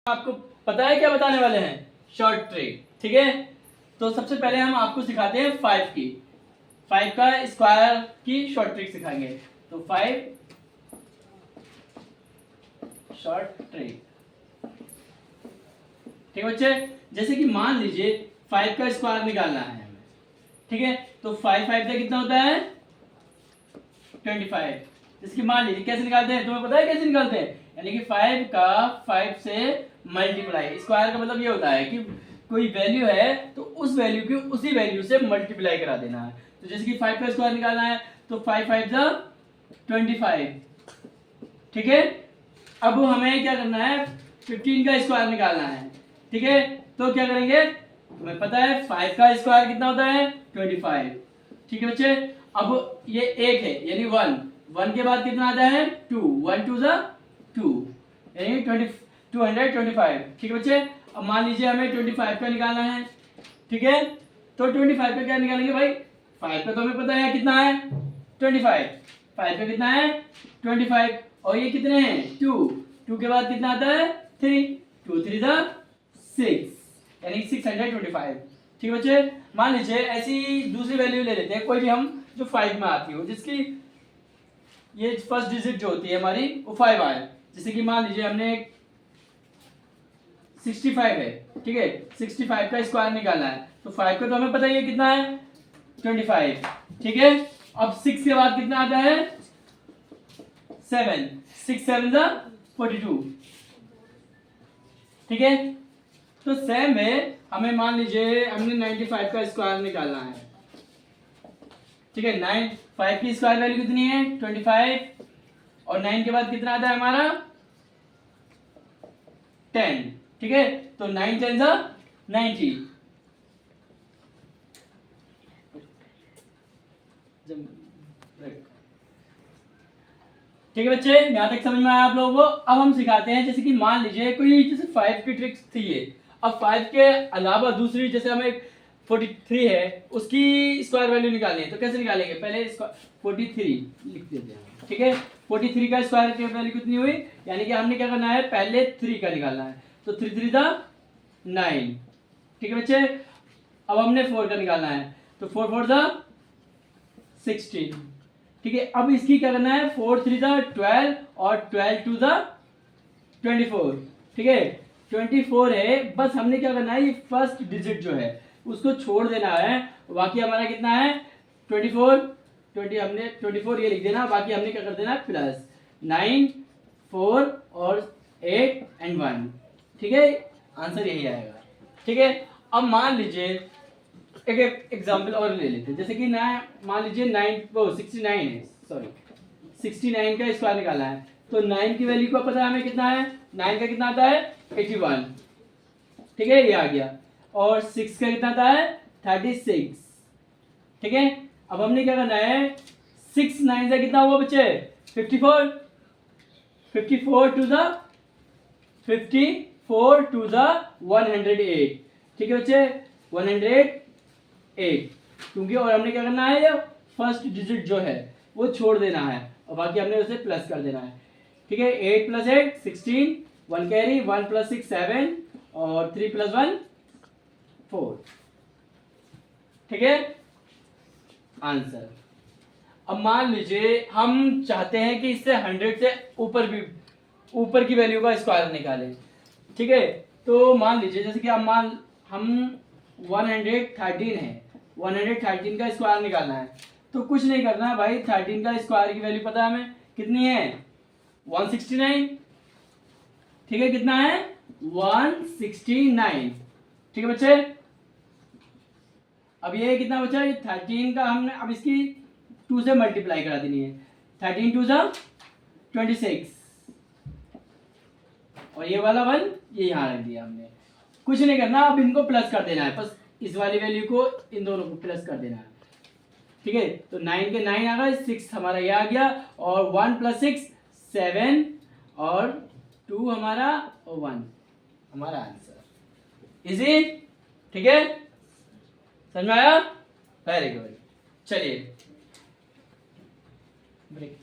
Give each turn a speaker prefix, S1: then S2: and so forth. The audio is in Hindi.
S1: आपको पता है क्या बताने वाले हैं? Short trick. ठीक है, तो सबसे पहले हम आपको सिखाते हैं 5 की, 5 का स्क्वायर की शॉर्ट ट्रिक सिखाएंगे। तो 5 शॉर्ट ट्रिक। ठीक है बच्चे, जैसे कि मान लीजिए 5 का स्क्वायर निकालना है हमें। ठीक है, तो 5 5 से कितना होता है? 25। इसकी मान लीजिए कैसे निकालते हैं, तुम्हें पता है कैसे निकालते हैं? यानी कि 5 का 5 से मल्टीप्लाई। स्क्वायर का मतलब ये होता है कि कोई वैल्यू है तो उस वैल्यू की उसी वैल्यू से मल्टीप्लाई करा देना है। तो जैसे कि 5 का स्क्वायर निकालना है तो 5 5 जा 25। ठीक है, अब हमें क्या करना है? 15 का स्क्वायर निकालना है। ठीक है, तो क्या करेंगे? हमें पता है 5 का स्क्वायर कितना होता है? 25। ठीक है बच्चे, अब ये एक है यानी 1 के बाद कितना आता है? 2, 1 2 जा 2 यानी 225। ठीक है बच्चे, अब मान लीजिए हमें 25 का निकालना है। ठीक है, तो 25 का क्या निकालेंगे भाई? 5 का तो हमें पता है कितना है? 25। 5 का कितना है? 25। और ये कितने हैं? 2 के बाद कितना आता है? 3, 2 3 जा 6 यानी 625। ठीक है बच्चे, मान लीजिए ऐसी दूसरी वैल्यू ले लेते हैं कोई भी हम जो 5 में आती हो, जिसकी ये फर्स्ट डिजिट जो होती है हमारी वो 5 आए। जैसे कि मान लीजिए हमने 65 है। ठीक है, 65 का स्क्वायर निकालना है तो 5 का तो हमें पता ही है कितना है? 25। ठीक है, अब 6 के बाद कितना आता है? 7, 6 7 जा 42। ठीक है, तो सेम है, हमें मान लीजिए हमने 95 का स्क्वायर निकालना है। ठीक है, 5 की स्क्वायर वैल्यू कितनी है? 25 और 9 के बाद कितना आता है हमारा? 10। ठीक है, तो 9 10 जा 90। ठीक है बच्चे, यहां तक समझ में आया आप लोगों को? अब हम सिखाते हैं, जैसे कि मान लीजिए कोई जैसे 5 की ट्रिक्स थी ये। अब 5 के अलावा दूसरी, जैसे हमें 43 है उसकी स्क्वायर वैल्यू निकालनी है तो कैसे निकालेंगे? पहले 43 लिख देते हैं। ठीक है, 43 का स्क्वायर की वैल्यू कितनी हुई? यानी कि हमने क्या करना है? पहले 3 का निकालना है तो 3 3 था 9। ठीक है बच्चे, अब हमने 4 का निकालना है तो 4 4 था 16। ठीक है, अब इसकी क्या करना है? 4 3 था 12 और 12 2 था 24। ठीक है, 24 है, बस हमने क्या करना है? ये फर्स्ट डिजिट जो है उसको छोड़ देना है। बाकी हमारा कितना है? 24 20, हमने 24 ये लिख देना, बाकी हमने क्या कर देना? प्लस 9 4 और 8 एंड 1। ठीक है, आंसर यही आएगा। ठीक है, अब मान लीजिए एक एग्जांपल और ले लेते हैं, जैसे कि ना मान लीजिए 69 है, सॉरी 69 का स्क्वायर निकालना है तो 9 की वैल्यू को पता है हमें कितना है? 9 का कितना आता है? 81। ठीक है, ये आ गया। और 6 का कितना आता है? 36। ठीक है, अब हमने क्या करना है? 6 9 से कितना हुआ बच्चे? 54। 54 टू द 54 टू द 108। ठीक है बच्चे, 108। क्योंकि और हमने क्या करना है? ये फर्स्ट डिजिट जो है वो छोड़ देना है और बाकी हमने उसे प्लस कर देना है। ठीक है, 8 + 8 16, 1 कैरी, 1 + 6 7 और 3 + 1 4। ठीक है, आंसर। अब मान लीजिए हम चाहते हैं कि इससे 100 से ऊपर की वैल्यू का स्क्वायर निकालें। ठीक है, तो मान लीजिए जैसे कि हम 113 है, 113 का स्क्वायर निकालना है तो कुछ नहीं करना भाई। 13 का स्क्वायर की वैल्यू पता है हमें कितनी है? 169। ठीक है, कितना है? 169। ठीक है बच्चे, अब ये कितना बचा? ये 13 का हमने अब इसकी 2 से मल्टीप्लाई करा देनी है। 13 2 जा 26 और ये वाला 1 ये यहाँ रख दिया हमने। कुछ नहीं करना, अब इनको प्लस कर देना है, बस इस वाली वैल्यू को इन दोनों को प्लस कर देना है। ठीक है, तो 9 के 9 आ गए, 6 हमारा ये आ गया और 1 + 6 7 और 2 हमारा और 1 हमारा आंसर। इजी? ठीक है, समझ में आया? Very good. चलिए ब्रेक।